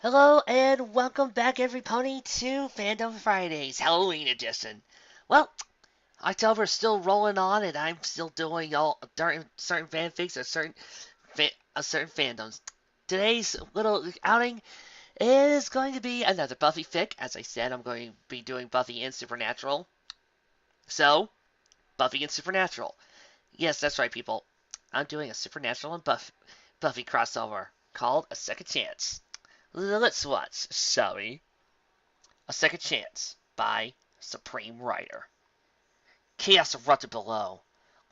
Hello and welcome back, everybody, to Fandom Fridays, Halloween edition. Well, October's still rolling on, and I'm still doing all certain fanfics of certain fandoms. Today's little outing is going to be another Buffy fic. As I said, I'm going to be doing Buffy and Supernatural. So, Buffy and Supernatural. Yes, that's right, people. I'm doing a Supernatural and Buffy crossover called A Second Chance. Let's watch, shall we? A Second Chance by Supreme Writer. Chaos erupted below,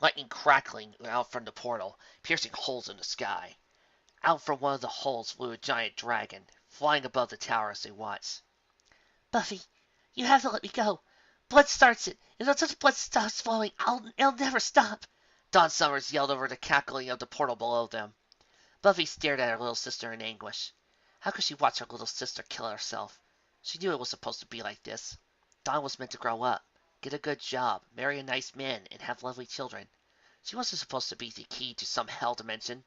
lightning crackling out from the portal, piercing holes in the sky. Out from one of the holes flew a giant dragon, flying above the tower as they watched. Buffy, you have to let me go. Blood starts it, and until the blood stops flowing, it'll never stop. Dawn Summers yelled over the cackling of the portal below them. Buffy stared at her little sister in anguish. How could she watch her little sister kill herself? She knew it was supposed to be like this. Dawn was meant to grow up, get a good job, marry a nice man, and have lovely children. She wasn't supposed to be the key to some hell dimension.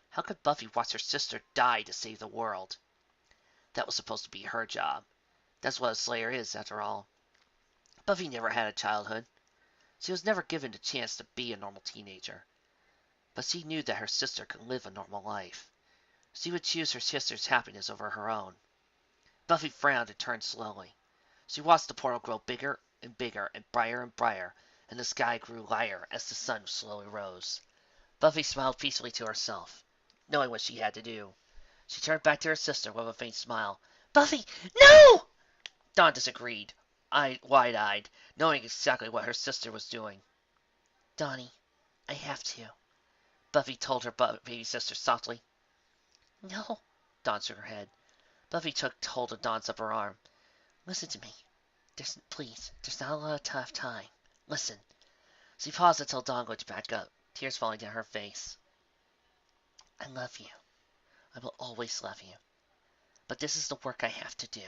How could Buffy watch her sister die to save the world? That was supposed to be her job. That's what a Slayer is, after all. Buffy never had a childhood. She was never given the chance to be a normal teenager. But she knew that her sister could live a normal life. She would choose her sister's happiness over her own. Buffy frowned and turned slowly. She watched the portal grow bigger and bigger and brighter, and the sky grew lighter as the sun slowly rose. Buffy smiled peacefully to herself, knowing what she had to do. She turned back to her sister with a faint smile. Buffy, no! Dawn disagreed, wide-eyed, knowing exactly what her sister was doing. Donnie, I have to, Buffy told her baby sister softly. No, Dawn shook her head. Buffy took hold of Dawn's upper arm. Listen to me. There's not a lot of tough time. Listen. She paused until Dawn looked back up, tears falling down her face. I love you. I will always love you. But this is the work I have to do.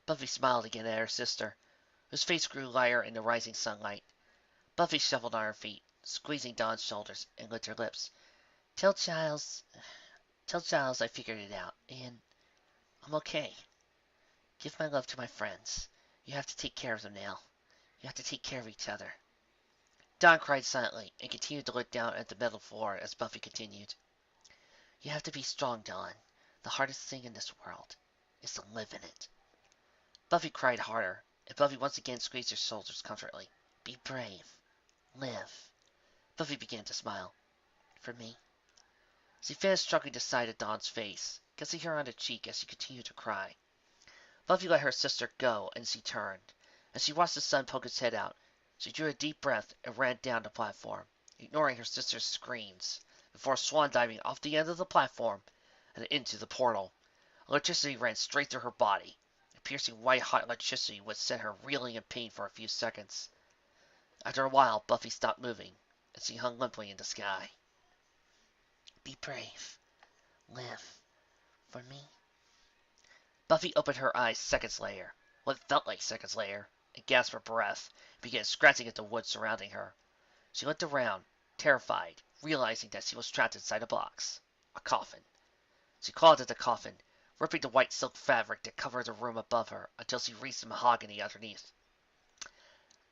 Buffy smiled again at her sister, whose face grew lighter in the rising sunlight. Buffy shuffled on her feet, squeezing Dawn's shoulders, and licked her lips. Tell Giles I figured it out, and I'm okay. Give my love to my friends. You have to take care of them now. You have to take care of each other. Dawn cried silently and continued to look down at the metal floor as Buffy continued. You have to be strong, Dawn. The hardest thing in this world is to live in it. Buffy cried harder, and Buffy once again squeezed her shoulders comfortably. Be brave. Live. Buffy began to smile. For me. She finished stroking the side of Dawn's face, kissing her on the cheek as she continued to cry. Buffy let her sister go, and she turned. As she watched the sun poke its head out, she drew a deep breath and ran down the platform, ignoring her sister's screams, before swan diving off the end of the platform and into the portal. Electricity ran straight through her body. A piercing white-hot electricity would send her reeling in pain for a few seconds. After a while, Buffy stopped moving, and she hung limply in the sky. Be brave. Live. For me. Buffy opened her eyes seconds later, what felt like seconds later, and gasped for breath, and began scratching at the wood surrounding her. She looked around, terrified, realizing that she was trapped inside a box. A coffin. She clawed at the coffin, ripping the white silk fabric that covered the room above her until she reached the mahogany underneath.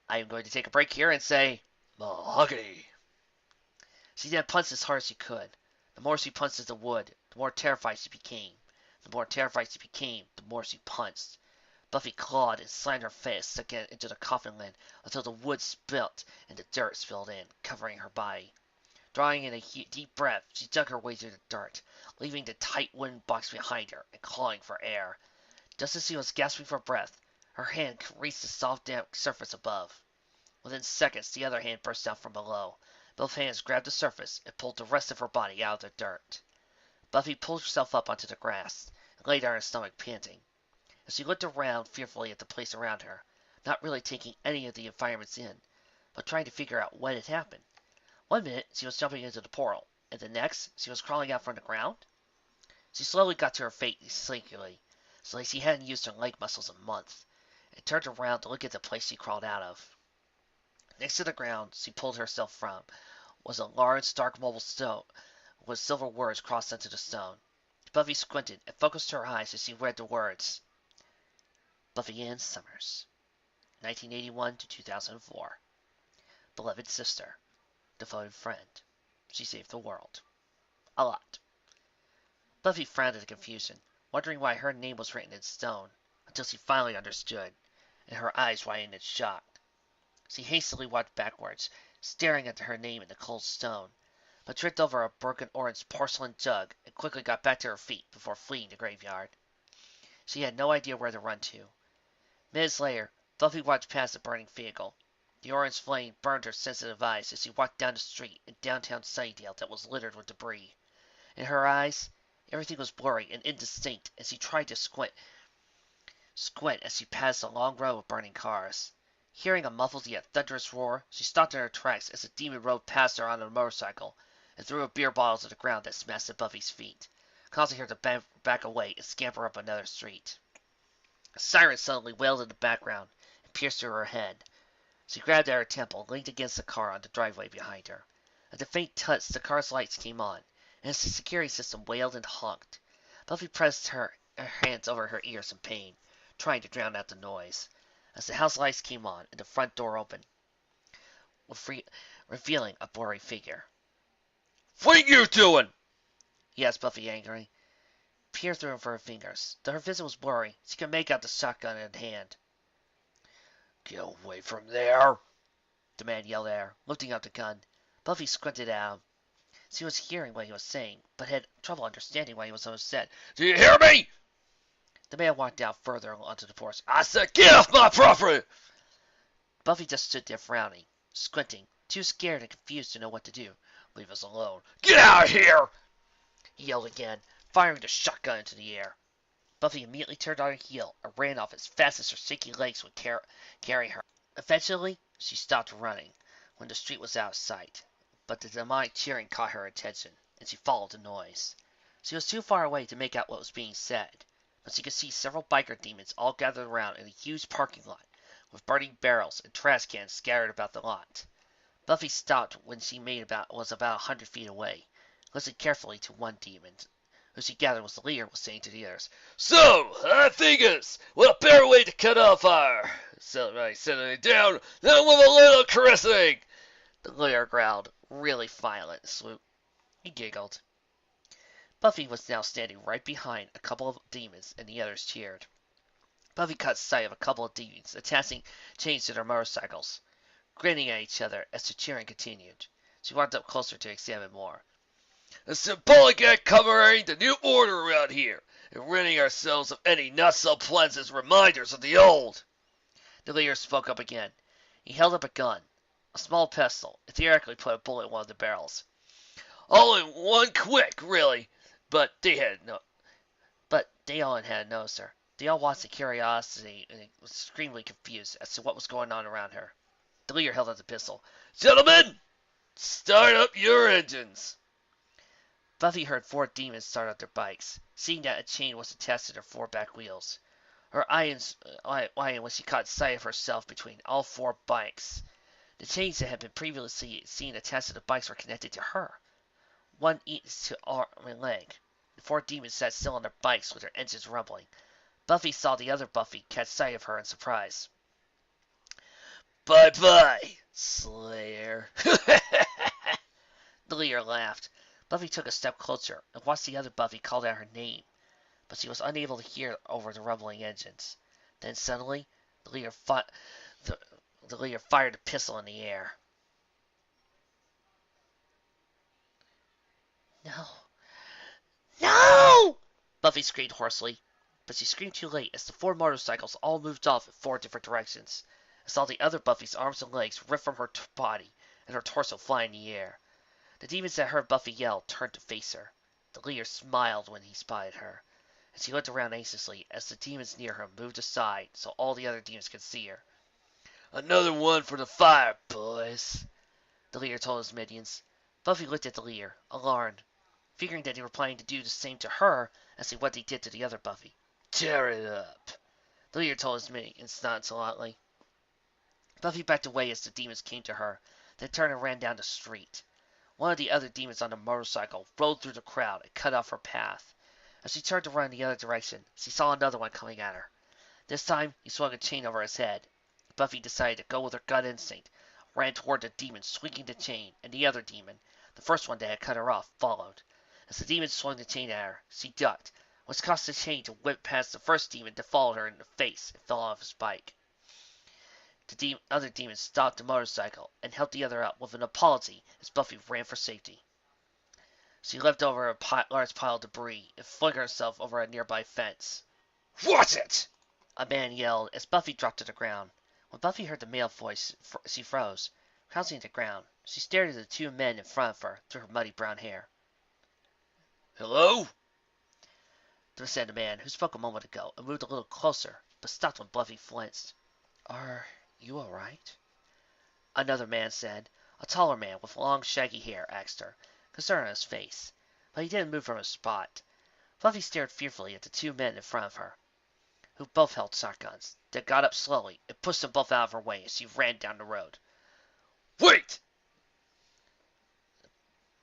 I am going to take a break here and say, Mahogany. She then punched as hard as she could. The more she punched at the wood, the more terrified she became. The more terrified she became, the more she punched. Buffy clawed and slammed her fist again into the coffin lid until the wood spilt and the dirt spilled in, covering her body. Drawing in a deep breath, she dug her way through the dirt, leaving the tight wooden box behind her and clawing for air. Just as she was gasping for breath, her hand reached the soft, damp surface above. Within seconds, the other hand burst out from below. Both hands grabbed the surface and pulled the rest of her body out of the dirt. Buffy pulled herself up onto the grass and lay down on her stomach, panting. As she looked around fearfully at the place around her, not really taking any of the environments in, but trying to figure out what had happened. One minute, she was jumping into the portal, and the next, she was crawling out from the ground. She slowly got to her feet sleepily, so like she hadn't used her leg muscles in months, and turned around to look at the place she crawled out of. Next to the ground she pulled herself from was a large, dark marble stone with silver words crossed into the stone. Buffy squinted and focused her eyes as she read the words. Buffy Ann Summers, 1981 to 2004. Beloved sister. Devoted friend. She saved the world. A lot. Buffy frowned at the confusion, wondering why her name was written in stone, until she finally understood, and her eyes widened in shock. She hastily walked backwards, staring at her name in the cold stone, but tripped over a broken orange porcelain jug and quickly got back to her feet before fleeing the graveyard. She had no idea where to run to. Minutes later, Buffy watched past the burning vehicle. The orange flame burned her sensitive eyes as she walked down the street in downtown Sunnydale that was littered with debris. In her eyes, everything was blurry and indistinct as she tried to squint as she passed a long row of burning cars. Hearing a muffled yet thunderous roar, she stopped in her tracks as the demon rode past her on a motorcycle and threw a beer bottle to the ground that smashed at Buffy's feet, causing her to back away and scamper up another street. A siren suddenly wailed in the background and pierced through her head. She grabbed at her temple and leaned against the car on the driveway behind her. At the faint touch, the car's lights came on, and as the security system wailed and honked, Buffy pressed her hands over her ears in pain, trying to drown out the noise. As the house lights came on and the front door opened, revealing a blurry figure. "What you doing?" he asked Buffy angrily. Peered through her fingers. Though her vision was blurry, she could make out the shotgun in hand. "Get away from there!" the man yelled at her, lifting up the gun. Buffy squinted at him. She was hearing what he was saying, but had trouble understanding why he was so upset. "Do you hear me?" The man walked out further onto the porch. "I said get off my property!" Buffy just stood there frowning, squinting, too scared and confused to know what to do. "Leave us alone." "Get out of here!" he yelled again, firing the shotgun into the air. Buffy immediately turned on her heel and ran off as fast as her shaky legs would carry her. Eventually, she stopped running when the street was out of sight, but the demonic cheering caught her attention, and she followed the noise. She was too far away to make out what was being said, but she could see several biker demons all gathered around in a huge parking lot, with burning barrels and trash cans scattered about the lot. Buffy stopped when she was about 100 feet away, listened carefully to one demon, who she gathered was the leader, was saying to the others. "So, I figures, what a better way to cut off fire? Somebody settling down, then with a little caressing." The leader growled, really violent and swoop. He giggled. Buffy was now standing right behind a couple of demons, and the others cheered. Buffy caught sight of a couple of demons attaching chains to their motorcycles, grinning at each other as the cheering continued. She walked up closer to examine more. "A symbolic act commemorating the new order around here, and ridding ourselves of any not-so-pleasant reminders of the old." The leader spoke up again. He held up a gun, a small pistol, and theoretically put a bullet in one of the barrels. "All in one quick, really, but they all hadn't noticed her. They all watched in curiosity and was extremely confused as to what was going on around her." The leader held up the pistol. "Gentlemen, start up your engines." Buffy heard 4 demons start up their bikes, seeing that a chain was attached to their 4 back wheels. Her eyes widened when she caught sight of herself between all 4 bikes. The chains that had been previously seen attached to the bikes were connected to her, one each to arm and leg. The 4 demons sat still on their bikes with their engines rumbling. Buffy saw the other Buffy catch sight of her in surprise. "Bye-bye, Slayer." The leader laughed. Buffy took a step closer and watched the other Buffy call out her name, but she was unable to hear over the rumbling engines. Then suddenly, the leader fired a pistol in the air. "No! No!" Buffy screamed hoarsely, but she screamed too late as the 4 motorcycles all moved off in 4 different directions, and saw the other Buffy's arms and legs ripped from her body and her torso fly in the air. The demons that heard Buffy yell turned to face her. The leader smiled when he spotted her, and she looked around anxiously as the demons near her moved aside so all the other demons could see her. "Another one for the fire, boys," the leader told his minions. Buffy looked at the leader, alarmed, figuring that they were planning to do the same to her as to what they did to the other Buffy. "Tear it up," the leader told his minions nonchalantly. Buffy backed away as the demons came to her, then turned and ran down the street. One of the other demons on the motorcycle rode through the crowd and cut off her path. As she turned to run in the other direction, she saw another one coming at her. This time, he swung a chain over his head. Buffy decided to go with her gut instinct, ran toward the demon swinging the chain, and the other demon, the first one that had cut her off, followed. As the demon swung the chain at her, she ducked, which caused the chain to whip past the first demon that followed her in the face and fell off his bike. The other demon stopped the motorcycle and helped the other up with an apology as Buffy ran for safety. She leapt over a large pile of debris and flung herself over a nearby fence. What's it? A man yelled as Buffy dropped to the ground. When Buffy heard the male voice, she froze. Crouching to the ground, she stared at the two men in front of her through her muddy brown hair. Hello? Said the man, who spoke a moment ago, and moved a little closer, but stopped when Buffy flinched. Are you all right? Another man said. A taller man with long, shaggy hair asked her, concern on his face, but he didn't move from his spot. Buffy stared fearfully at the two men in front of her, who both held shotguns. They got up slowly and pushed them both out of her way as she ran down the road. Wait!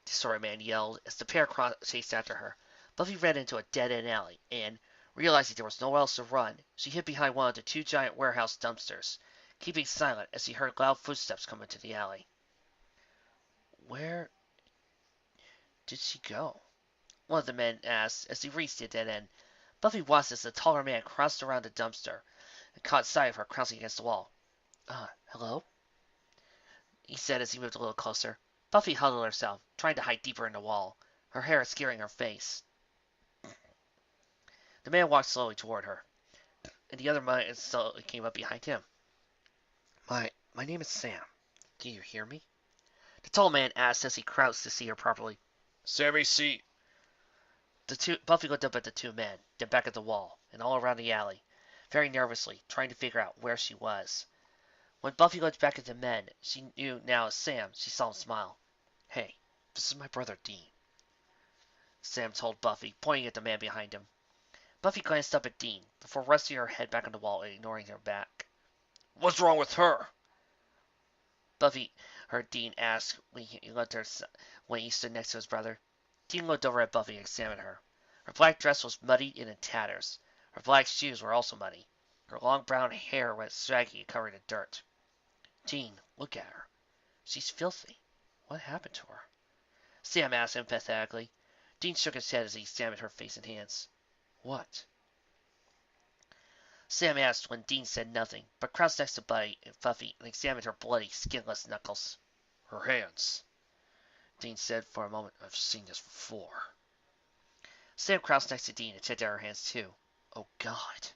The sorry man yelled as the pair chased after her. Buffy ran into a dead-end alley and, realizing there was nowhere else to run, she hid behind one of the two giant warehouse dumpsters, keeping silent as she heard loud footsteps come into the alley. Where did she go? One of the men asked as he reached the dead end. Buffy watched as the taller man crossed around the dumpster and caught sight of her crouching against the wall. Hello? He said as he moved a little closer. Buffy huddled herself, trying to hide deeper in the wall, her hair obscuring her face. The man walked slowly toward her, and the other man slowly came up behind him. My name is Sam. Do you hear me? The tall man asked as he crouched to see her properly. Sammy, see. Buffy looked up at the two men, then back at the wall, and all around the alley, very nervously, trying to figure out where she was. When Buffy looked back at the men she knew now as Sam, she saw him smile. Hey, this is my brother Dean, Sam told Buffy, pointing at the man behind him. Buffy glanced up at Dean, before resting her head back on the wall and ignoring her back. What's wrong with her? Buffy heard Dean ask when he stood next to his brother. Dean looked over at Buffy and examined her. Her black dress was muddy and in tatters. Her black shoes were also muddy. Her long brown hair was shaggy and covered in dirt. Dean, look at her. She's filthy. What happened to her? Sam asked empathetically. Dean shook his head as he examined her face and hands. What? Sam asked when Dean said nothing, but crouched next to Buffy and examined her bloody, skinless knuckles. Her hands, Dean said for a moment. I've seen this before. Sam crouched next to Dean and checked out her hands too. Oh, God.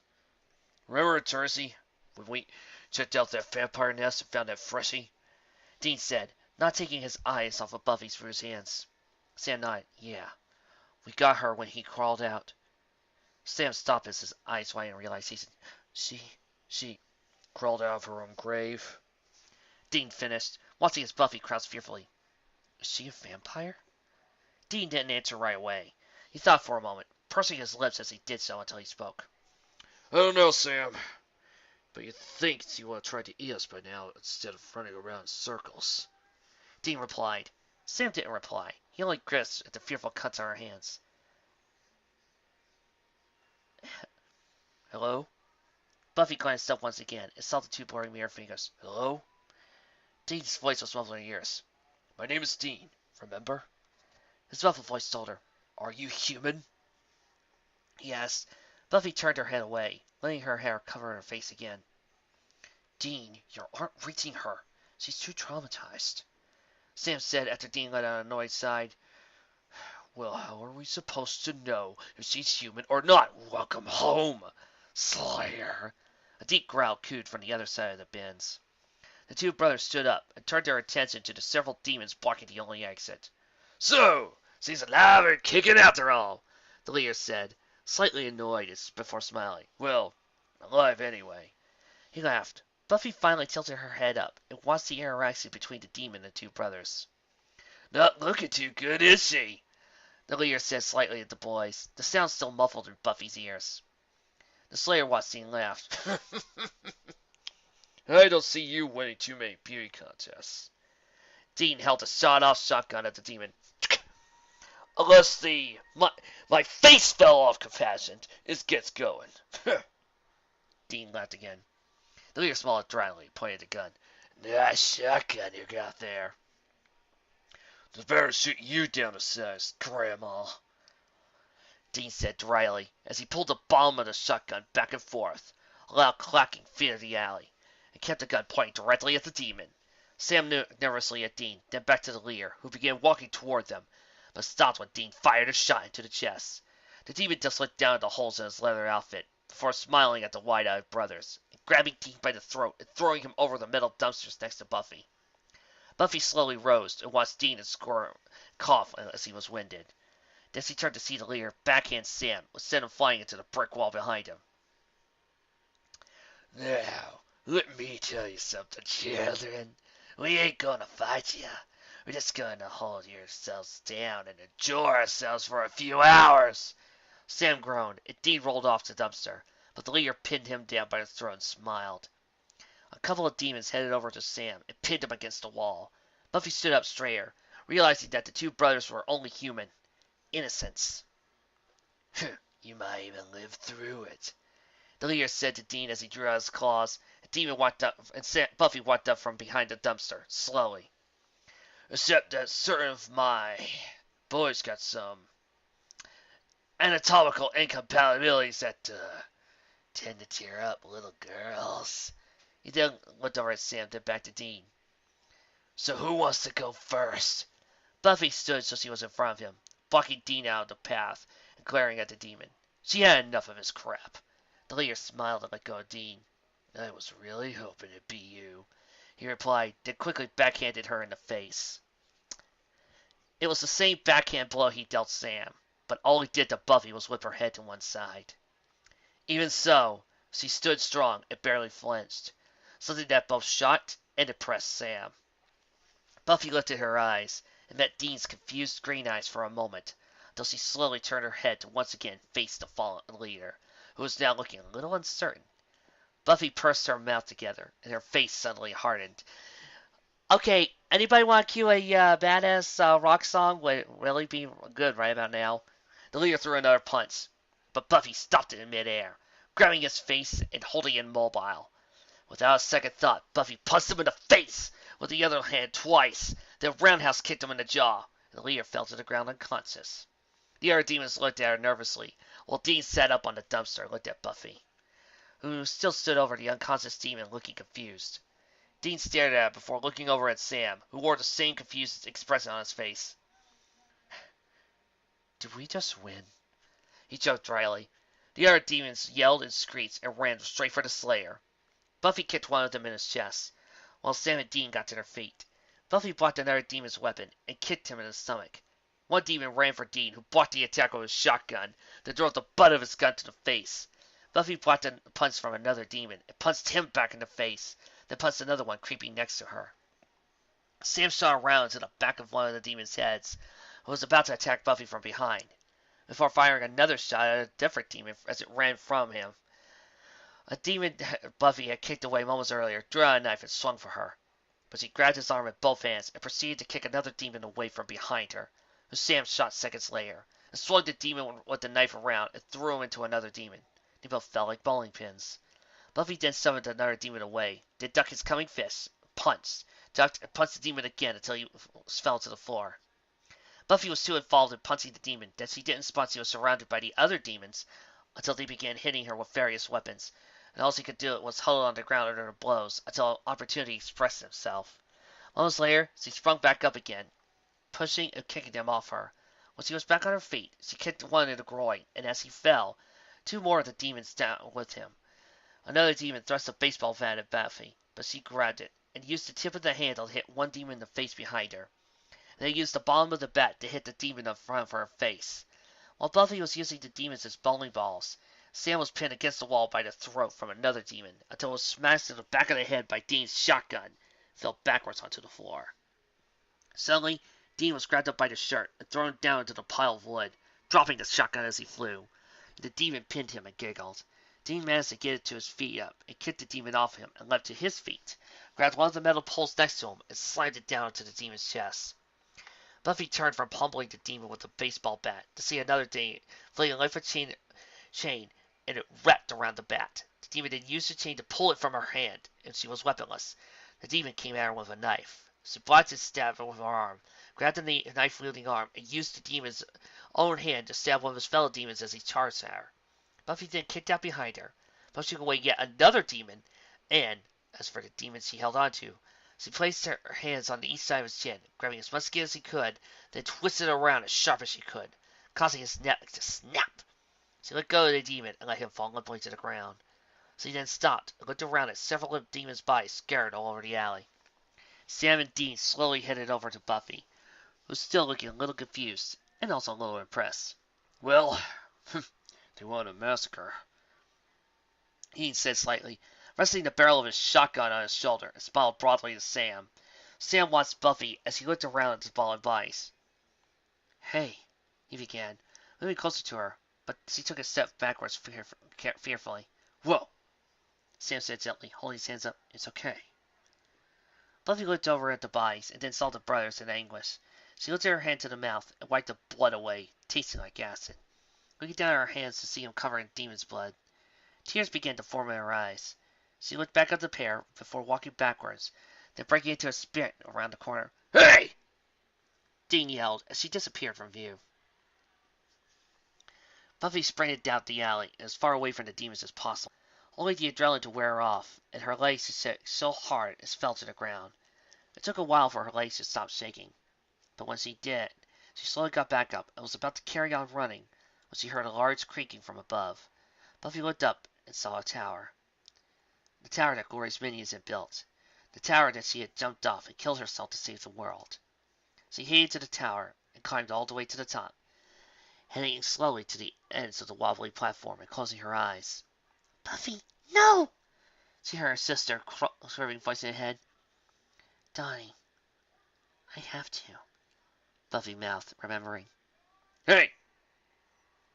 Remember at Jersey, when we checked out that vampire nest and found that freshie? Dean said, not taking his eyes off of Buffy's bruised hands. Sam nodded. Yeah. We got her when he crawled out. Sam stopped as his eyes widened and realized he said, She crawled out of her own grave. Dean finished, watching as Buffy crouched fearfully. Is she a vampire? Dean didn't answer right away. He thought for a moment, pursing his lips as he did so until he spoke. I don't know, Sam. But you'd think she would have tried to eat us by now instead of running around in circles. Dean replied. Sam didn't reply. He only grimaced at the fearful cuts on her hands. Hello? Buffy glanced up once again and saw the two blurry mirror fingers. Hello? Dean's voice was muffled in her ears. My name is Dean, remember? His muffled voice told her. Are you human? Yes. Buffy turned her head away, letting her hair cover her face again. Dean, you aren't reaching her. She's too traumatized. Sam said after Dean let out an annoyed sigh. Well, how are we supposed to know if she's human or not? Welcome home, Slayer. A deep growl cooed from the other side of the bins. The two brothers stood up and turned their attention to the several demons blocking the only exit. So, she's alive and kicking after all, the leader said, slightly annoyed before smiling. Well, alive anyway. He laughed. Buffy finally tilted her head up and watched the interaction between the demon and the two brothers. Not looking too good, is she? The leader said slightly at the boys, the sound still muffled in Buffy's ears. The Slayer watched and laughed. I don't see you winning too many beauty contests. Dean held a sawed-off shotgun at the demon. Unless my face fell off compassion, it gets going. Dean laughed again. The leader smiled dryly, pointed the gun. Nice shotgun you got there. It's better shoot you down to size, Grandma. Dean said dryly, as he pulled the bottom of the shotgun back and forth. A loud clacking filled the alley, and kept the gun pointing directly at the demon. Sam looked nervously at Dean, then back to the leader, who began walking toward them, but stopped when Dean fired a shot into the chest. The demon just looked down at the holes in his leather outfit, before smiling at the wide-eyed brothers, and grabbing Dean by the throat and throwing him over the metal dumpsters next to Buffy. Buffy slowly rose and watched Dean and squirm cough as he was winded. Then she turned to see the leader backhand Sam, which sent him flying into the brick wall behind him. Now, let me tell you something, children. We ain't gonna fight ya. We're just gonna hold yourselves down and enjoy ourselves for a few hours. Sam groaned, and Dean rolled off the dumpster, but the leader pinned him down by the throat and smiled. A couple of demons headed over to Sam and pinned him against the wall. Buffy stood up straighter, realizing that the two brothers were only human. Innocents. You might even live through it, the leader said to Dean as he drew out his claws. Demon walked up, and Buffy walked up from behind the dumpster, slowly. Except that certain of my boys got some anatomical incompatibilities that tend to tear up little girls. He then looked over at Sam, then back to Dean. So who wants to go first? Buffy stood so she was in front of him, blocking Dean out of the path and glaring at the demon. She had enough of his crap. The leader smiled and let go of Dean. I was really hoping it'd be you, he replied, then quickly backhanded her in the face. It was the same backhand blow he dealt Sam, but all he did to Buffy was whip her head to one side. Even so, she stood strong and barely flinched, something that both shocked and impressed Sam. Buffy lifted her eyes and met Dean's confused green eyes for a moment, until she slowly turned her head to once again face the fallen leader, who was now looking a little uncertain. Buffy pursed her mouth together, and her face suddenly hardened. Okay, anybody want to cue a badass rock song? Would really be good right about now. The leader threw another punch, but Buffy stopped it in midair, grabbing his face and holding it immobile. Without a second thought, Buffy punched him in the face with the other hand twice, then roundhouse kicked him in the jaw, and the leader fell to the ground unconscious. The other demons looked at her nervously, while Dean sat up on the dumpster and looked at Buffy, who still stood over the unconscious demon looking confused. Dean stared at her before looking over at Sam, who wore the same confused expression on his face. Did we just win? He choked dryly. The other demons yelled and screeched and ran straight for the Slayer. Buffy kicked one of them in his chest, while Sam and Dean got to their feet. Buffy blocked another demon's weapon and kicked him in the stomach. One demon ran for Dean, who blocked the attack with his shotgun, then drove the butt of his gun to the face. Buffy blocked a punch from another demon and punched him back in the face, then punched another one creeping next to her. Sam shot around to the back of one of the demon's heads, who was about to attack Buffy from behind, before firing another shot at a different demon as it ran from him. A demon Buffy had kicked away moments earlier drew out a knife and swung for her, but she grabbed his arm with both hands and proceeded to kick another demon away from behind her, who Sam shot seconds later, and swung the demon with the knife around and threw him into another demon. They both fell like bowling pins. Buffy then summoned another demon away, then ducked his coming fist, punched, ducked, and punched the demon again until he fell to the floor. Buffy was too involved in punching the demon that she didn't spot she was surrounded by the other demons until they began hitting her with various weapons, and all she could do was huddle on the ground under the blows until opportunity expressed himself. Moments later, she sprung back up again, pushing and kicking them off her. When she was back on her feet, she kicked one in the groin, and as he fell, two more of the demons down with him. Another demon thrust a baseball bat at Buffy, but she grabbed it, and used the tip of the handle to hit one demon in the face behind her. Then used the bottom of the bat to hit the demon in front of her face. While Buffy was using the demons as bowling balls, Sam was pinned against the wall by the throat from another demon until it was smashed in the back of the head by Dean's shotgun and fell backwards onto the floor. Suddenly, Dean was grabbed up by the shirt and thrown down into the pile of wood, dropping the shotgun as he flew. The demon pinned him and giggled. Dean managed to get it to his feet up and kicked the demon off him and leapt to his feet, grabbed one of the metal poles next to him and slammed it down into the demon's chest. Buffy turned from pummeling the demon with a baseball bat to see another demon fling a life chain, and it wrapped around the bat. The demon then used the chain to pull it from her hand, and she was weaponless. The demon came at her with a knife. She blocked and stabbed her with her arm, grabbed the knife-wielding arm, and used the demon's own hand to stab one of his fellow demons as he charged at her. Buffy then kicked out behind her, pushing away yet another demon, and, as for the demon she held onto, she placed her hands on the east side of his chin, grabbing as much skin as she could, then twisted it around as sharp as she could, causing his neck to snap. She let go of the demon and let him fall limply to the ground. She then stopped and looked around at several of the demon's bodies scattered all over the alley. Sam and Dean slowly headed over to Buffy, who was still looking a little confused and also a little impressed. Well, they want a massacre, Dean said slightly, resting the barrel of his shotgun on his shoulder, and smiled broadly to Sam. Sam watched Buffy as he looked around at the fallen bodies. "Hey," he began, moving closer to her, but she took a step backwards fearfully. "Whoa," Sam said gently, holding his hands up. "It's okay." Buffy looked over at the bodies, and then saw the brothers in anguish. She lifted her hand to the mouth and wiped the blood away, tasting like acid. Looking down at her hands to see them covered in demon's blood, tears began to form in her eyes. She looked back at the pair before walking backwards, then breaking into a sprint around the corner. "Hey!" Dean yelled as she disappeared from view. Buffy sprinted down the alley as far away from the demons as possible, only the adrenaline to wear her off, and her legs to shake so hard as fell to the ground. It took a while for her legs to stop shaking, but when she did, she slowly got back up and was about to carry on running when she heard a large creaking from above. Buffy looked up and saw a tower. The tower that Glory's minions had built. The tower that she had jumped off and killed herself to save the world. She hated to the tower and climbed all the way to the top, heading slowly to the ends of the wobbly platform and closing her eyes. "Buffy, no!" she heard her sister swerving voice in her head. "Donnie, I have to," Buffy mouthed, remembering. "Hey!"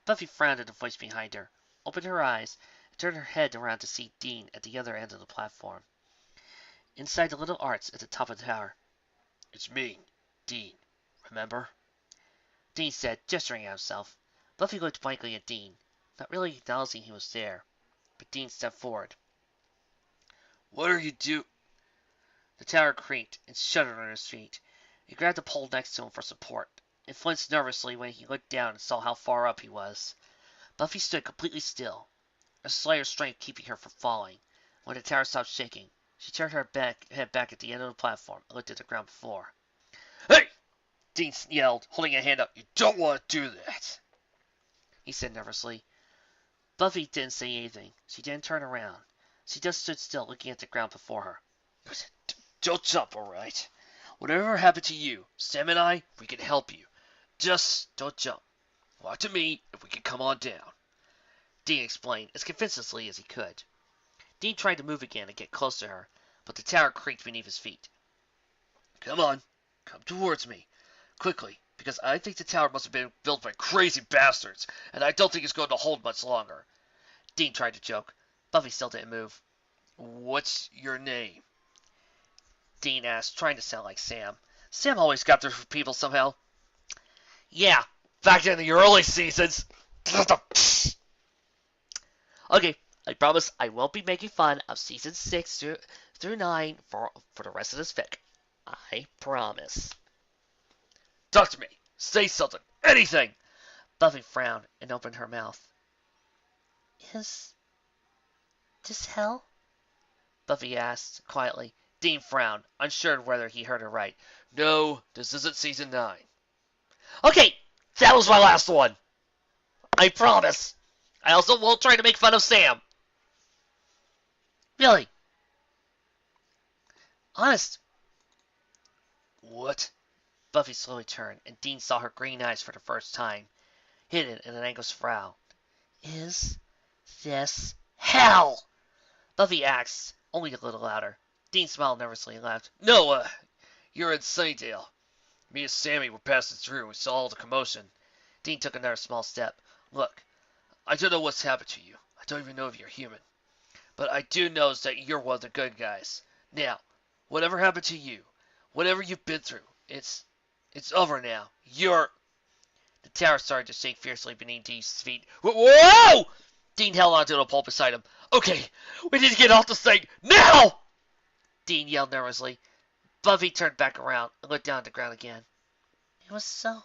Buffy frowned at the voice behind her, opened her eyes, and turned her head around to see Dean at the other end of the platform, inside the little arch at the top of the tower. "It's me, Dean. Remember?" Dean said, gesturing at himself. Buffy looked blankly at Dean, not really acknowledging he was there, but Dean stepped forward. "What are you do—" The tower creaked and shuddered under his feet. He grabbed the pole next to him for support, and flinched nervously when he looked down and saw how far up he was. Buffy stood completely still, a slight strength keeping her from falling. When the tower stopped shaking, she turned her head back at the end of the platform and looked at the ground before. "Hey!" Dean yelled, holding a hand up. "You don't want to do that," he said nervously. Buffy didn't say anything. She didn't turn around. She just stood still, looking at the ground before her. "Don't jump, all right? Whatever happened to you, Sam and I, we can help you. Just don't jump. Walk to me if we can come on down," Dean explained as convincingly as he could. Dean tried to move again and get close to her, but the tower creaked beneath his feet. "Come on. Come towards me. Quickly, because I think the tower must have been built by crazy bastards, and I don't think it's going to hold much longer." Dean tried to joke. Buffy still didn't move. "What's your name?" Dean asked, trying to sound like Sam. Sam always got through for people somehow. "Yeah, back in the early seasons." Okay, I promise I won't be making fun of season 6 through 9 for the rest of this fic. I promise. "Talk to me. Say something. Anything." Buffy frowned and opened her mouth. "Is this hell?" Buffy asked quietly. Dean frowned, unsure whether he heard her right. "No, this isn't season 9. Okay, that was my last one. I promise. I also won't try to make fun of Sam. Really. Honest." "What?" Buffy slowly turned, and Dean saw her green eyes for the first time, hidden in an anxious frown. "Is this hell?" Buffy asked, only a little louder. Dean smiled nervously and laughed. "No, you're in Sunnydale. Me and Sammy were passing through and we saw all the commotion." Dean took another small step. "Look, I don't know what's happened to you. I don't even know if you're human. But I do know that you're one of the good guys. Now, whatever happened to you, whatever you've been through, it's It's over now. You're... The tower started to shake fiercely beneath Dean's feet. Whoa! Dean held onto the pole beside him. Okay, we need to get off this thing now! Dean yelled nervously. Buffy turned back around and looked down at the ground again. It was so...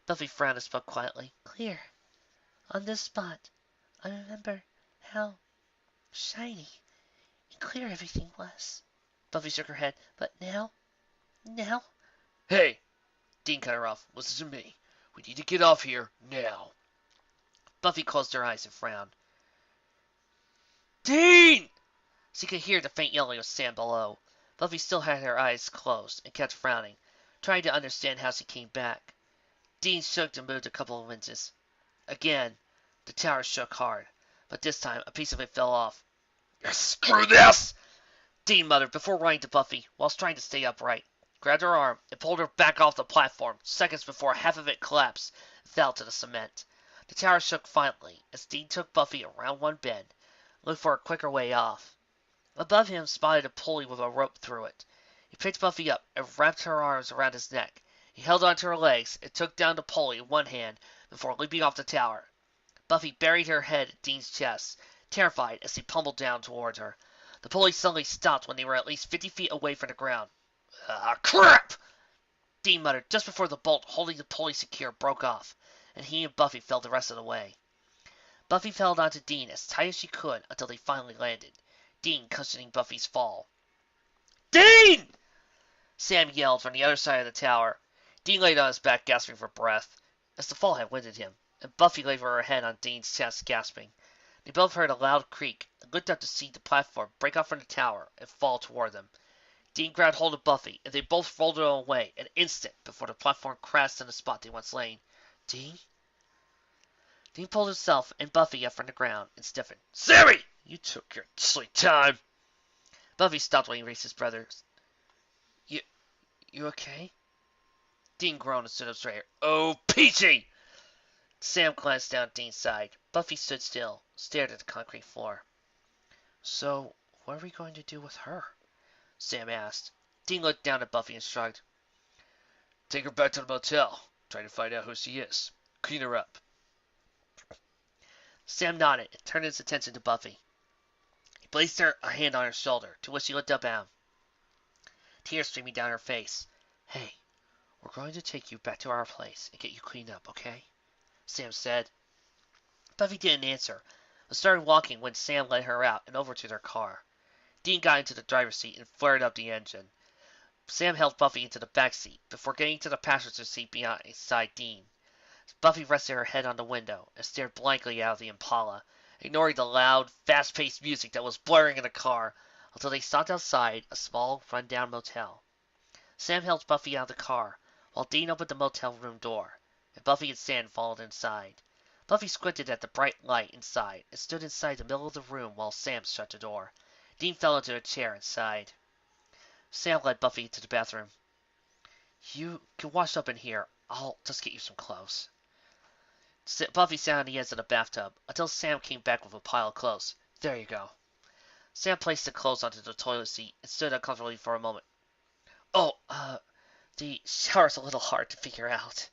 Buffy frowned and spoke quietly. Clear. On this spot. I remember how shiny and clear everything was. Buffy shook her head. But now? Now? Hey! Dean cut her off. Listen to me. We need to get off here now. Buffy closed her eyes and frowned. Dean! She could hear the faint yelling of Sam below. Buffy still had her eyes closed and kept frowning, trying to understand how she came back. Dean shook and moved a couple of inches. Again, the tower shook hard, but this time a piece of it fell off. Screw this! Dean muttered before running to Buffy, whilst trying to stay upright. Grabbed her arm and pulled her back off the platform, seconds before half of it collapsed and fell to the cement. The tower shook violently as Dean took Buffy around one bend, looked for a quicker way off. Above him spotted a pulley with a rope through it. He picked Buffy up and wrapped her arms around his neck. He held onto her legs and took down the pulley in one hand before leaping off the tower. Buffy buried her head in Dean's chest, terrified as he pummeled down towards her. The pulley suddenly stopped when they were at least 50 feet away from the ground. Ah, crap! Dean muttered just before the bolt holding the pulley secure broke off, and he and Buffy fell the rest of the way. Buffy held onto Dean as tight as she could until they finally landed, Dean cushioning Buffy's fall. Dean! Sam yelled from the other side of the tower. Dean laid on his back, gasping for breath, as the fall had winded him, and Buffy lay for her head on Dean's chest, gasping. They both heard a loud creak and looked up to see the platform break off from the tower and fall toward them. Dean grabbed hold of Buffy, and they both rolled her away an instant before the platform crashed in the spot they once lain. Dean? Dean pulled himself and Buffy up from the ground and stiffened. Sammy! You took your sweet time. Buffy stopped when he reached his brothers. You okay? Dean groaned and stood up straighter. Oh, Peachy! Sam glanced down at Dean's side. Buffy stood still, stared at the concrete floor. So, what are we going to do with her? Sam asked. Dean looked down at Buffy and shrugged. Take her back to the motel. Try to find out who she is. Clean her up. Sam nodded and turned his attention to Buffy. He placed a hand on her shoulder, to which she looked up at him, tears streaming down her face. Hey, we're going to take you back to our place and get you cleaned up, okay? Sam said. Buffy didn't answer, but started walking when Sam led her out and over to their car. Dean got into the driver's seat and flared up the engine. Sam held Buffy into the back seat before getting to the passenger seat beside Dean. Buffy rested her head on the window and stared blankly out of the Impala, ignoring the loud, fast-paced music that was blaring in the car until they stopped outside a small, run-down motel. Sam held Buffy out of the car while Dean opened the motel room door, and Buffy and Sam followed inside. Buffy squinted at the bright light inside and stood inside the middle of the room while Sam shut the door. Dean fell into a chair and sighed. Sam led Buffy to the bathroom. You can wash up in here. I'll just get you some clothes. Buffy sat on the edge of the bathtub until Sam came back with a pile of clothes. There you go. Sam placed the clothes onto the toilet seat and stood uncomfortably for a moment. Oh, the shower's a little hard to figure out.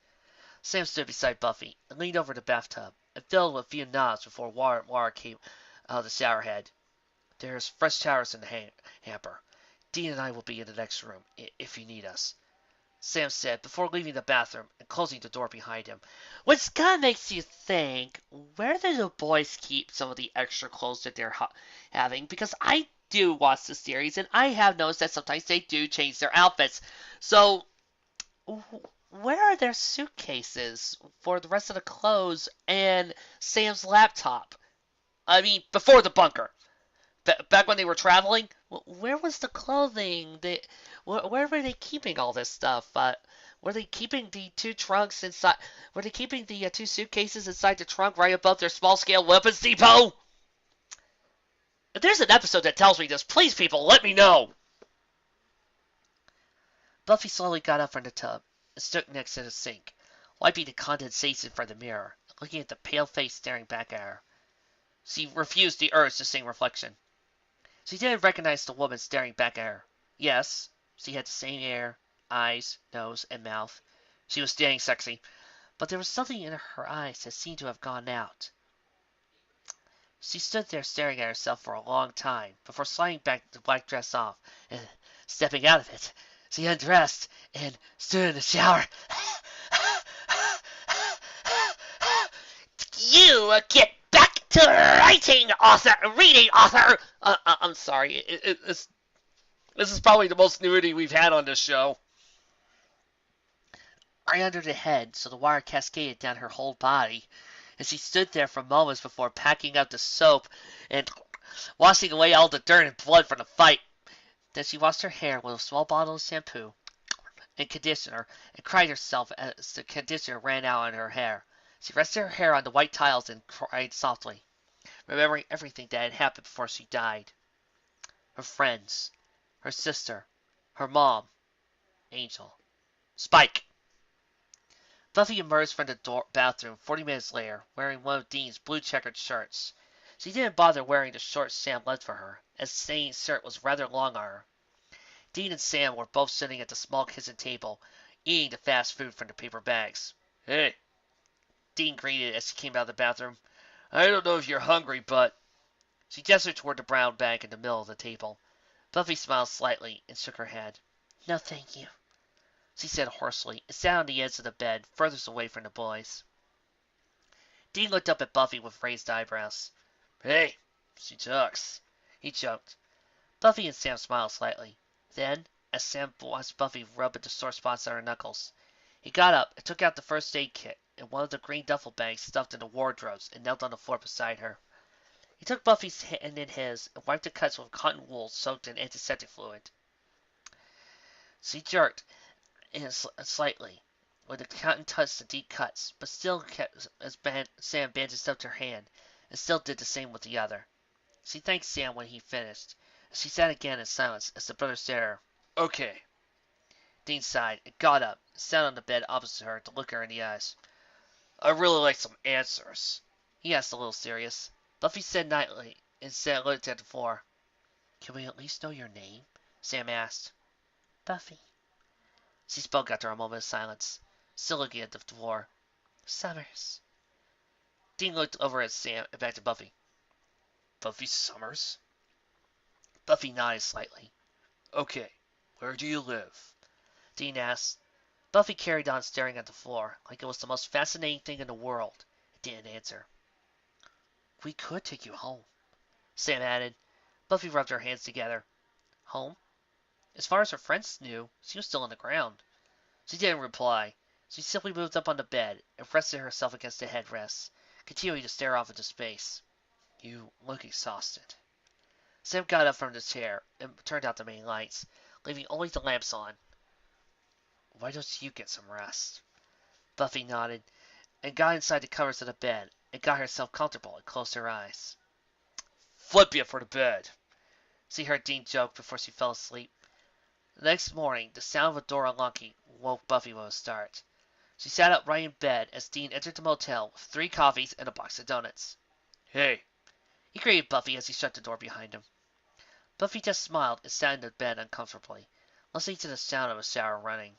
Sam stood beside Buffy and leaned over the bathtub and filled with a few knobs before water came out of the shower head. There's fresh showers in the hamper. Dean and I will be in the next room if you need us, Sam said before leaving the bathroom and closing the door behind him. Which kind of makes you think, where do the boys keep some of the extra clothes that they're having? Because I do watch the series, and I have noticed that sometimes they do change their outfits. So, where are their suitcases for the rest of the clothes and Sam's laptop? I mean, before the bunker. Back when they were traveling, where was the clothing? Where were they keeping all this stuff? Were they keeping the two trunks inside? Were they keeping the two suitcases inside the trunk right above their small-scale weapons depot? If there's an episode that tells me this, please, people, let me know. Buffy slowly got up from the tub and stood next to the sink, wiping the condensation from the mirror, looking at the pale face staring back at her. She refused the urge to sing reflection. She didn't recognize the woman staring back at her. Yes, she had the same hair, eyes, nose, and mouth. She was staying sexy, but there was something in her eyes that seemed to have gone out. She stood there staring at herself for a long time before sliding back the black dress off and stepping out of it. She undressed and stood in the shower. You get back to reading, author. I'm sorry. This is probably the most nudity we've had on this show. Right under the head, so the water cascaded down her whole body, and she stood there for moments before packing up the soap and washing away all the dirt and blood from the fight. Then she washed her hair with a small bottle of shampoo and conditioner and cried herself as the conditioner ran out on her hair. She rested her hair on the white tiles and cried softly, remembering everything that had happened before she died. Her friends, her sister, her mom, Angel, Spike. Buffy emerged from the bathroom 40 minutes later, wearing one of Dean's blue checkered shirts. She didn't bother wearing the shorts Sam left for her, as Sane's shirt was rather long on her. Dean and Sam were both sitting at the small kitchen table, eating the fast food from the paper bags. "Hey," Dean greeted as he came out of the bathroom. "I don't know if you're hungry, but—" She gestured toward the brown bag in the middle of the table. Buffy smiled slightly and shook her head. "No, thank you," she said hoarsely, and sat on the edge of the bed, furthest away from the boys. Dean looked up at Buffy with raised eyebrows. "Hey, she talks," he joked. Buffy and Sam smiled slightly. Then, as Sam watched Buffy rub at the sore spots on her knuckles, he got up and took out the first aid kit and one of the green duffel bags stuffed in the wardrobes and knelt on the floor beside her. He took Buffy's hand in his and wiped the cuts with cotton wool soaked in antiseptic fluid. She jerked in slightly when the cotton touched the deep cuts, but still kept as Sam bandaged up her hand, and still did the same with the other. She thanked Sam when he finished. She sat again in silence as the brothers stared at her. "Okay." Dean sighed and got up and sat on the bed opposite her to look her in the eyes. "I'd really like some answers," he asked, a little serious. Buffy said nightly and looked at the floor. "Can we at least know your name?" Sam asked. "Buffy," she spoke after a moment of silence, still looking at the floor. "Summers." Dean looked over at Sam and back to Buffy. "Buffy Summers?" Buffy nodded slightly. "Okay, where do you live?" Dean asked. Buffy carried on staring at the floor, like it was the most fascinating thing in the world, and didn't answer. "We could take you home," Sam added. Buffy rubbed her hands together. Home? As far as her friends knew, she was still on the ground. She didn't reply. She simply moved up on the bed and rested herself against the headrest, continuing to stare off into space. "You look exhausted." Sam got up from the chair and turned out the main lights, leaving only the lamps on. "Why don't you get some rest?" Buffy nodded and got inside the covers of the bed and got herself comfortable and closed her eyes. "Flip you for the bed," she heard Dean joke before she fell asleep. The next morning, the sound of a door unlocking woke Buffy with a start. She sat up right in bed as Dean entered the motel with 3 coffees and a box of donuts. "Hey," he greeted Buffy as he shut the door behind him. Buffy just smiled and sat in the bed uncomfortably, listening to the sound of a shower running.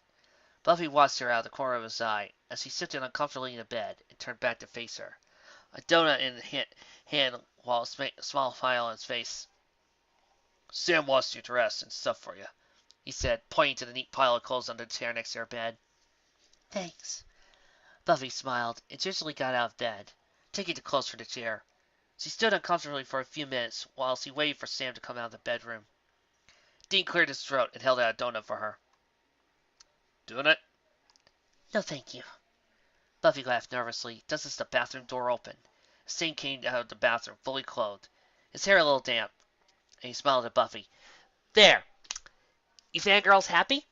Buffy watched her out of the corner of his eye as he shifted uncomfortably in the bed and turned back to face her, a donut in hand while a small smile on his face. "Sam wants you dressed and stuff for you," he said, pointing to the neat pile of clothes on the chair next to her bed. "Thanks." Buffy smiled and gingerly got out of bed, taking the clothes from the chair. She stood uncomfortably for a few minutes while she waited for Sam to come out of the bedroom. Dean cleared his throat and held out a donut for her. "Doing it?" "No, thank you." Buffy laughed nervously just as the bathroom door opened. Sam came out of the bathroom fully clothed, his hair a little damp, and he smiled at Buffy. "There! You fangirls happy?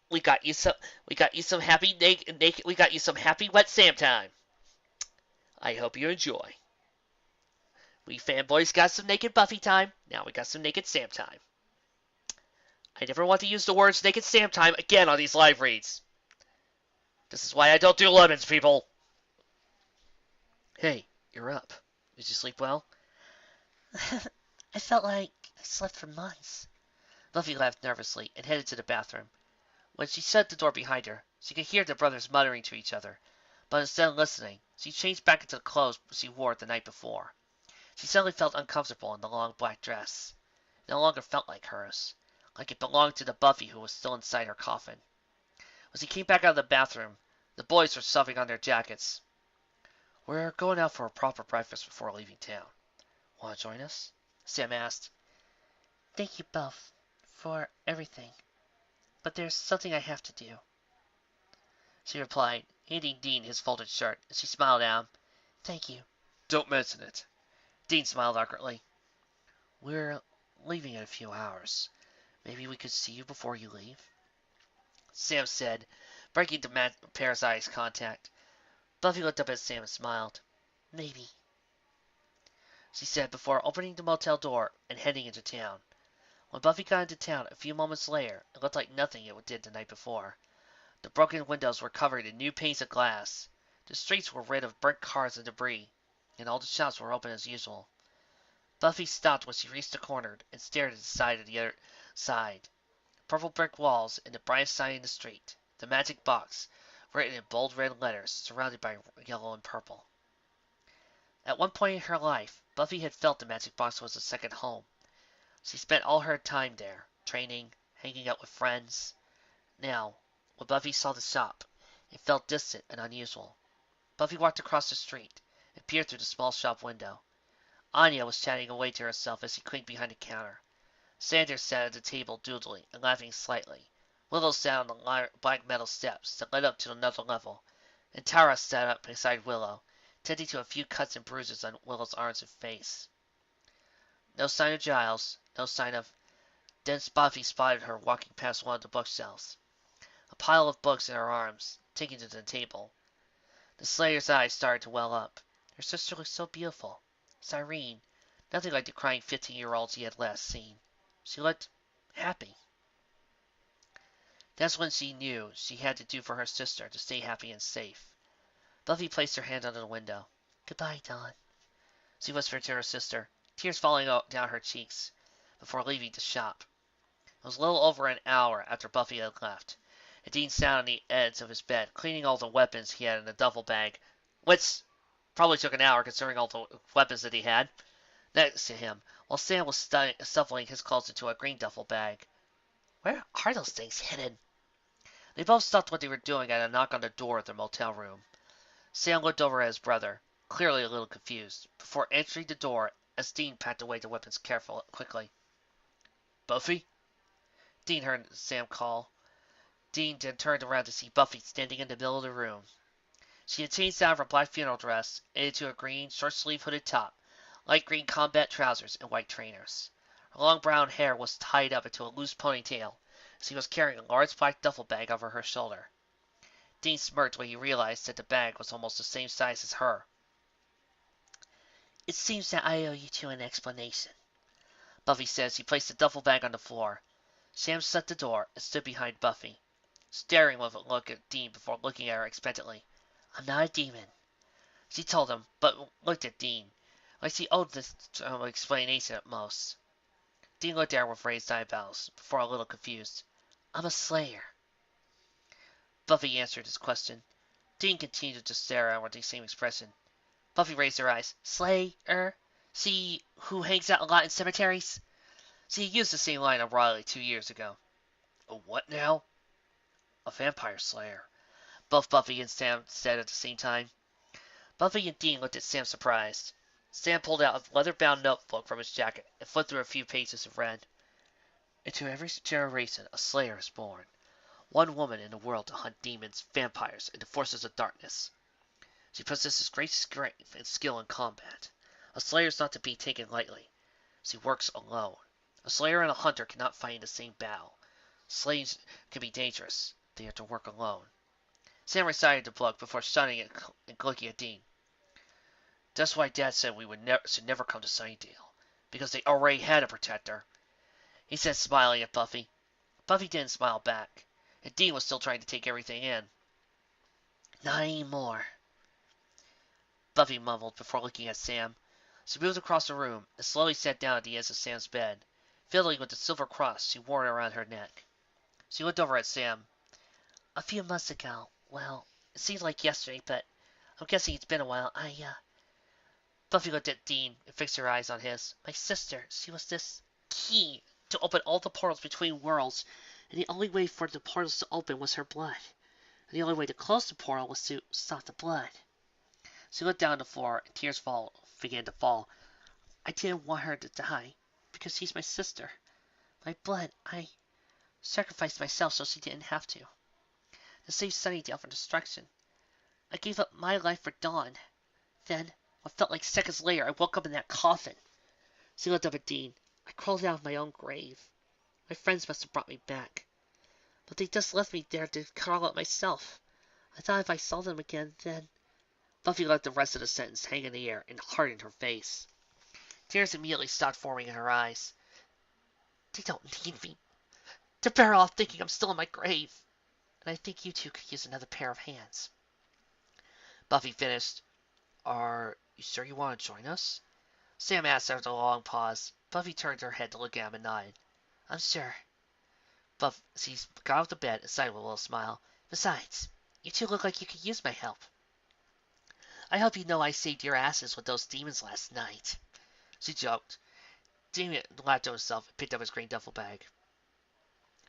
We got you some happy naked. We got you some happy wet Sam time. I hope you enjoy. We fanboys got some naked Buffy time. Now we got some naked Sam time. I never want to use the words naked Sam time again on these live reads. This is why I don't do lemons, people." "Hey, you're up. Did you sleep well?" "I felt like I slept for months." Buffy laughed nervously and headed to the bathroom. When she shut the door behind her, she could hear the brothers muttering to each other, but instead of listening, she changed back into the clothes she wore the night before. She suddenly felt uncomfortable in the long black dress. It no longer felt like hers, like it belonged to the Buffy who was still inside her coffin. As he came back out of the bathroom, the boys were shoving on their jackets. "We're going out for a proper breakfast before leaving town. Want to join us?" Sam asked. Thank you both for everything, but there's something I have to do, She replied, handing Dean his folded shirt, and she smiled at him. Thank you. "Don't mention it." Dean smiled awkwardly. We're leaving in a few hours. Maybe we could see you before you leave? Sam said, breaking the pair's eyes contact. Buffy looked up at Sam and smiled. Maybe, she said before opening the motel door and heading into town. When Buffy got into town a few moments later, it looked like nothing it did the night before. The broken windows were covered in new panes of glass. The streets were rid of burnt cars and debris, and all the shops were open as usual. Buffy stopped when she reached the corner and stared at the side of the other side. Purple brick walls and the brightest sign in the street, the magic box, written in bold red letters, surrounded by yellow and purple. At one point in her life, Buffy had felt the magic box was a second home. She spent all her time there, training, hanging out with friends. Now, when Buffy saw the shop, it felt distant and unusual. Buffy walked across the street and peered through the small shop window. Anya was chatting away to herself as she clinked behind the counter. Sanders sat at the table doodling and laughing slightly. Willow sat on the black metal steps that led up to another level, and Tara sat up beside Willow, tending to a few cuts and bruises on Willow's arms and face. No sign of Giles, no sign of... Then Buffy spotted her walking past one of the bookshelves. A pile of books in her arms, taken to the table. The Slayer's eyes started to well up. Her sister looked so beautiful. Cyrene, nothing like the crying 15-year-olds he had last seen. She looked happy. That's when she knew she had to do for her sister to stay happy and safe. Buffy placed her hand under the window. Goodbye, Dawn, she whispered to her sister, tears falling down her cheeks, before leaving the shop. It was a little over an hour after Buffy had left, and Dean sat on the edge of his bed, cleaning all the weapons he had in a duffel bag, which probably took an hour considering all the weapons that he had, next to him, while Sam was stuffing his clothes into a green duffel bag. Where are those things hidden? They both stopped what they were doing at a knock on the door of their motel room. Sam looked over at his brother, clearly a little confused, before entering the door as Dean packed away the weapons quickly. "Buffy?" Dean heard Sam call. Dean then turned around to see Buffy standing in the middle of the room. She had changed out of her black funeral dress and into a green, short-sleeved hooded top, light green combat trousers, and white trainers. Her long brown hair was tied up into a loose ponytail. She was carrying a large black duffel bag over her shoulder. Dean smirked when he realized that the bag was almost the same size as her. It seems that I owe you two an explanation, Buffy said as he placed the duffel bag on the floor. Sam shut the door and stood behind Buffy, staring with a look at Dean before looking at her expectantly. I'm not a demon, she told him, but looked at Dean, like she owed this explanation at most. Dean looked at her with raised eyebrows, before a little confused. I'm a slayer. Buffy answered his question. Dean continued to stare at her with the same expression. Buffy raised her eyes. Slayer? See who hangs out a lot in cemeteries? She used the same line on Riley 2 years ago. "A what now?" "A vampire slayer," both Buffy and Sam said at the same time. Buffy and Dean looked at Sam surprised. Sam pulled out a leather-bound notebook from his jacket and flipped through a few pages and read. "Into every generation a slayer is born. One woman in the world to hunt demons, vampires, and the forces of darkness. She possesses great strength and skill in combat. A slayer is not to be taken lightly. She works alone. A slayer and a hunter cannot fight in the same battle. Slaves can be dangerous. They have to work alone." Sam recited the book before shutting it and looking at Dean. "That's why Dad said we should never come to Sunnydale, because they already had a protector," he said, smiling at Buffy. Buffy didn't smile back, and Dean was still trying to take everything in. Not anymore, Buffy mumbled before looking at Sam. She moved across the room and slowly sat down at the edge of Sam's bed. fiddling with the silver cross she wore around her neck. She looked over at Sam. A few months ago. Well, it seems like yesterday, but I'm guessing it's been a while. Buffy looked at Dean and fixed her eyes on his. My sister, she was this key to open all the portals between worlds, and the only way for the portals to open was her blood. And the only way to close the portal was to stop the blood. She looked down on the floor, and tears began to fall. I didn't want her to die, because she's my sister. My blood, I sacrificed myself so she didn't have to save Sunnydale from destruction. I gave up my life for Dawn. Then, what felt like seconds later, I woke up in that coffin. She looked up at Dean. I crawled out of my own grave. My friends must have brought me back. But they just left me there to crawl out myself. I thought if I saw them again, then... Buffy let the rest of the sentence hang in the air and hardened her face. Tears immediately stopped forming in her eyes. They don't need me. They're better off thinking I'm still in my grave. And I think you two could use another pair of hands. Buffy finished. Are you sure you want to join us? Sam asked after a long pause. Buffy turned her head to look at him and nodded. I'm sure. She got off the bed and sighed with a little smile. Besides, you two look like you could use my help. I hope you know I saved your asses with those demons last night. She joked. Damien laughed to himself and picked up his green duffel bag.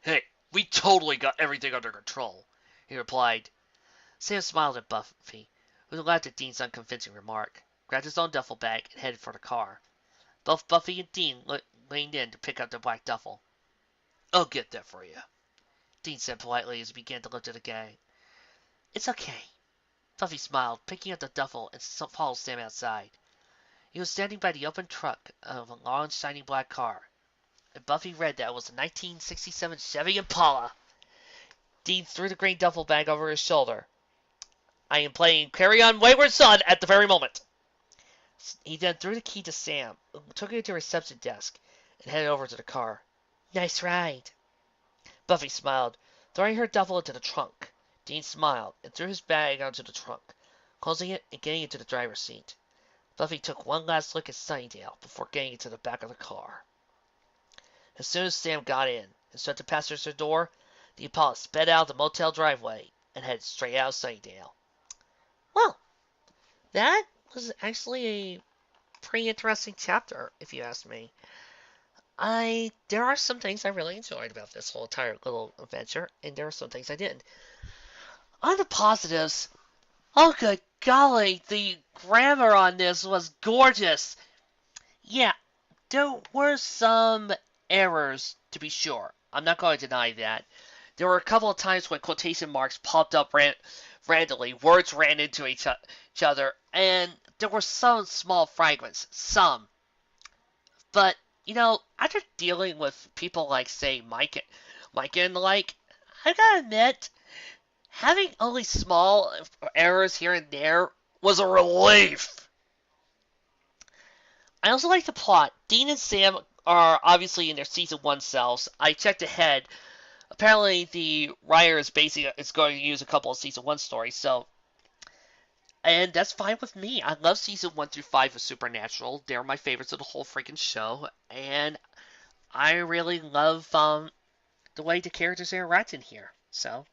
Hey, we totally got everything under control, he replied. Sam smiled at Buffy, who laughed at Dean's unconvincing remark, grabbed his own duffel bag, and headed for the car. Both Buffy and Dean leaned in to pick up the black duffel. I'll get that for you, Dean said politely as he began to lift at the gang. It's okay. Buffy smiled, picking up the duffel, and followed Sam outside. He was standing by the open truck of a long, shiny black car, and Buffy read that it was a 1967 Chevy Impala. Dean threw the green duffel bag over his shoulder. I am playing Carry On Wayward Son at the very moment. He then threw the key to Sam, who took it to the reception desk, and headed over to the car. Nice ride. Buffy smiled, throwing her duffel into the trunk. Dean smiled and threw his bag onto the trunk, closing it and getting into the driver's seat. Buffy took one last look at Sunnydale before getting into the back of the car. As soon as Sam got in and shut the passenger door, the Impala sped out of the motel driveway and headed straight out of Sunnydale. Well, that was actually a pretty interesting chapter, if you ask me. There are some things I really enjoyed about this whole entire little adventure, and there are some things I didn't. On the positives, oh good golly, the grammar on this was gorgeous. Yeah, there were some errors, to be sure. I'm not going to deny that. There were a couple of times when quotation marks popped up randomly, words ran into each other, and there were some small fragments. Some. But, after dealing with people like, say, Mike and the like, I gotta admit, having only small errors here and there was a relief. I also like the plot. Dean and Sam are obviously in their season 1 selves. I checked ahead. Apparently, the writer is going to use a couple of season 1 stories, and that's fine with me. I love season 1 through 5 of Supernatural. They're my favorites of the whole freaking show, and I really love the way the characters interact in here. So,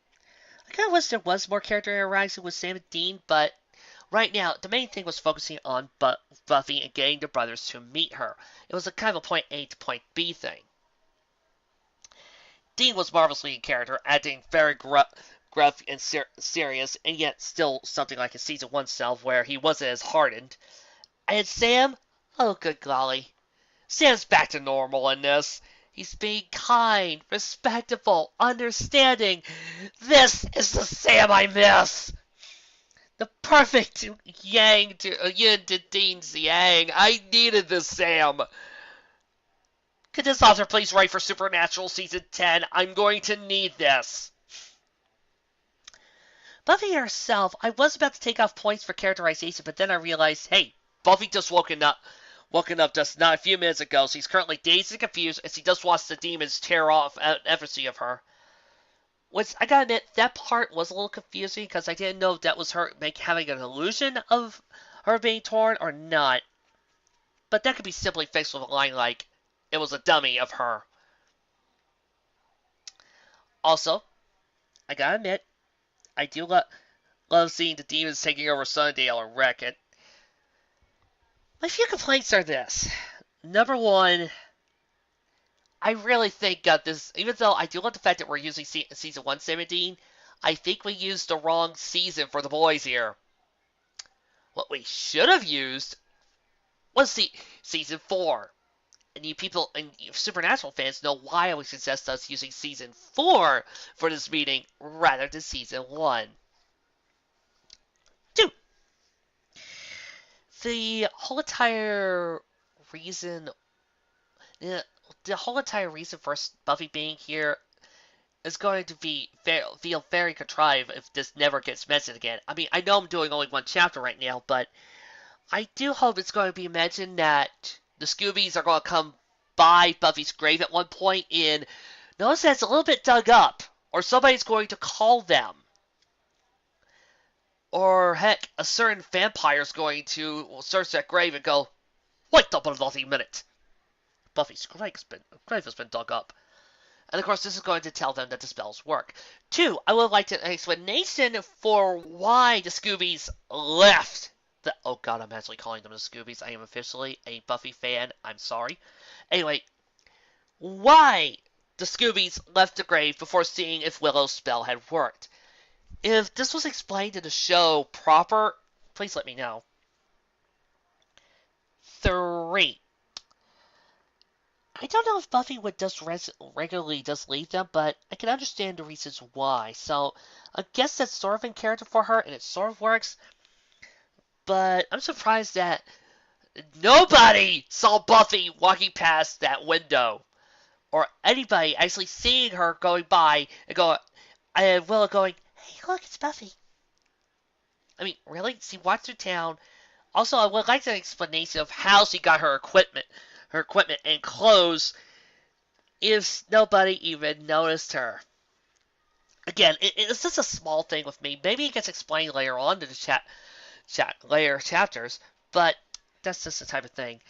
I kind of wish there was more character interaction with Sam and Dean, but right now, the main thing was focusing on Buffy and getting the brothers to meet her. It was a kind of a point A to point B thing. Dean was marvelously in character, acting very gruff and serious, and yet still something like his season 1 self where he wasn't as hardened. And Sam? Oh, good golly. Sam's back to normal in this. He's being kind, respectful, understanding. This is the Sam I miss. The perfect yin to Dean's yang. I needed this Sam. Could this author please write for Supernatural Season 10? I'm going to need this. Buffy herself, I was about to take off points for characterization, but then I realized, hey, Buffy just woken up just not a few minutes ago. She's currently dazed and confused, and she just watched the demons tear off an effigy of her. Which, I gotta admit, that part was a little confusing, because I didn't know if that was her having an illusion of her being torn or not. But that could be simply fixed with a line like, it was a dummy of her. Also, I gotta admit, I do love seeing the demons taking over Sunnydale and wreck it. My few complaints are this. Number one, I really think this, even though I do love the fact that we're using season 117, I think we used the wrong season for the boys here. What we should have used was season 4. And you people and you Supernatural fans know why I would suggest us using season 4 for this meeting rather than season 1. 2. The whole entire reason the whole entire reason for Buffy being here is going to feel very contrived if this never gets mentioned again. I mean, I know I'm doing only one chapter right now, but I do hope it's going to be mentioned that the Scoobies are going to come by Buffy's grave at one point and notice that it's a little bit dug up, or somebody's going to call them. Or heck, a certain vampire's going to search that grave and go, wait a bloody minute. Buffy's grave has been dug up. And of course, this is going to tell them that the spells work. 2, I would like an explanation for why the Scoobies left. Oh god, I'm actually calling them the Scoobies. I am officially a Buffy fan. I'm sorry. Anyway, why the Scoobies left the grave before seeing if Willow's spell had worked. If this was explained in the show proper, please let me know. 3, I don't know if Buffy would just regularly just leave them, but I can understand the reasons why. So I guess that's sort of in character for her, and it sort of works. But I'm surprised that nobody saw Buffy walking past that window, or anybody actually seeing her going by and Willow going, "Hey, look, it's Buffy." I mean, really? She walked through town. Also, I would like an explanation of how she got her equipment and clothes if nobody even noticed her. Again, it's just a small thing with me. Maybe it gets explained later on in the later chapters, but that's just the type of thing.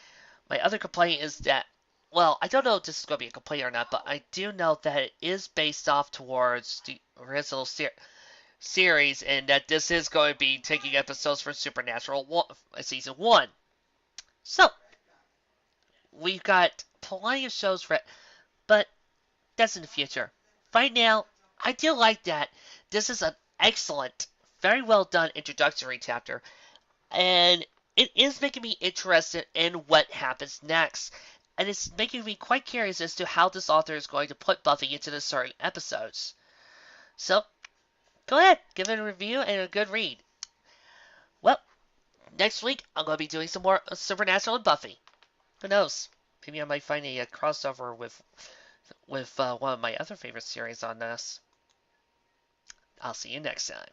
My other complaint is that, well, I don't know if this is going to be a complaint or not, but I do know that it is based off towards the original series, and that this is going to be taking episodes from Supernatural season 1. So, we've got plenty of shows for it, but that's in the future. Right now, I do like that this is an excellent, very well done introductory chapter, and it is making me interested in what happens next, and it's making me quite curious as to how this author is going to put Buffy into the certain episodes. So, go ahead, give it a review and a good read. Well, next week I'm going to be doing some more Supernatural and Buffy. Who knows? Maybe I might find a crossover with one of my other favorite series on this. I'll see you next time.